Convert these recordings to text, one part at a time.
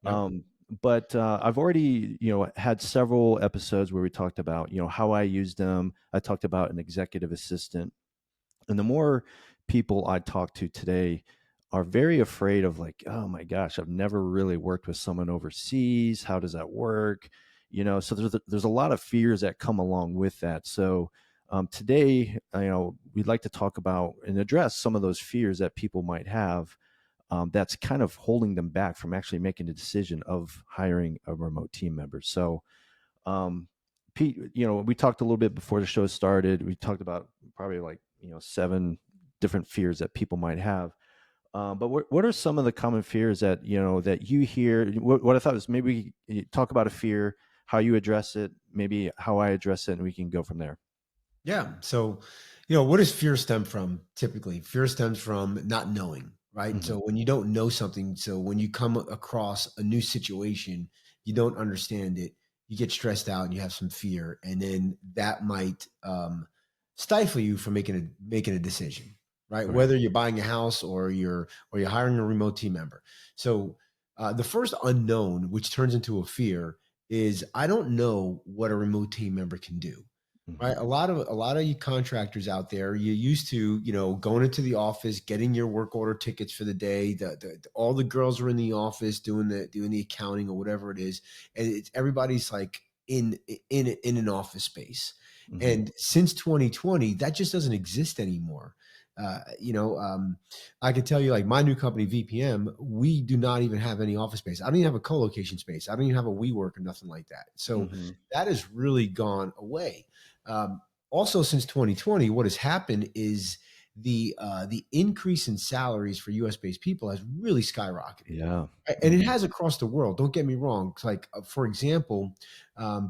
Yep. Um, but I've already, had several episodes where we talked about, how I use them. I talked about an executive assistant, and the more people I talk to today are very afraid of, like, oh my gosh, I've never really worked with someone overseas. How does that work? So there's a lot of fears that come along with that. So today, we'd like to talk about and address some of those fears that people might have, that's kind of holding them back from actually making the decision of hiring a remote team member. So, um, Pete, we talked a little bit before the show started. We talked about probably like, seven different fears that people might have. But what are some of the common fears that, that you hear? What I thought was maybe talk about a fear, how you address it, maybe how I address it, and we can go from there. Yeah. So, what does fear stem from typically? Fear stems from not knowing, right? Hmm. So, when you don't know something, so when you come across a new situation, you don't understand it, you get stressed out and you have some fear. And then that might stifle you from making a decision, right? Right. Whether you're buying a house or you're hiring a remote team member. So, the first unknown, which turns into a fear, is I don't know what a remote team member can do. Hmm. Right, a lot of you contractors out there, you used to, going into the office, getting your work order tickets for the day. All the girls are in the office doing the accounting or whatever it is, and everybody's like in an office space. Hmm. And since 2020, that just doesn't exist anymore. Uh, you know, um, I can tell you, like my new company, VPM, we do not even have any office space. I don't even have a co-location space. I don't even have a WeWork or nothing like that. So Hmm. that has really gone away. Also, since 2020, what has happened is the increase in salaries for U.S. based people has really skyrocketed, Yeah. and it Hmm. has across the world. Don't get me wrong. It's like, for example,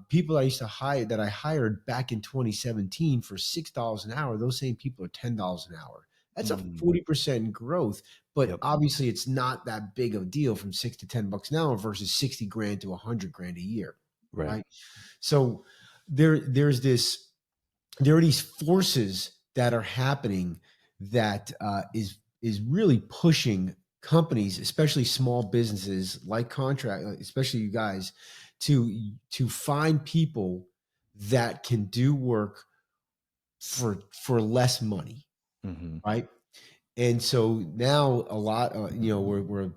people I used to hire that I hired back in 2017 for $6 an hour. Those same people are $10 an hour. That's a Hmm. 40% growth, but Yep. obviously it's not that big of a deal from $6 to $10 an hour versus 60 grand to 100 grand a year, Right. right? So there's this there are these forces that are happening that is really pushing companies, especially small businesses like contract, especially you guys, to find people that can do work for less money, Hmm. right? And so now a lot, we're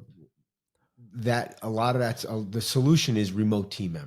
that a lot of that's the solution is remote team members.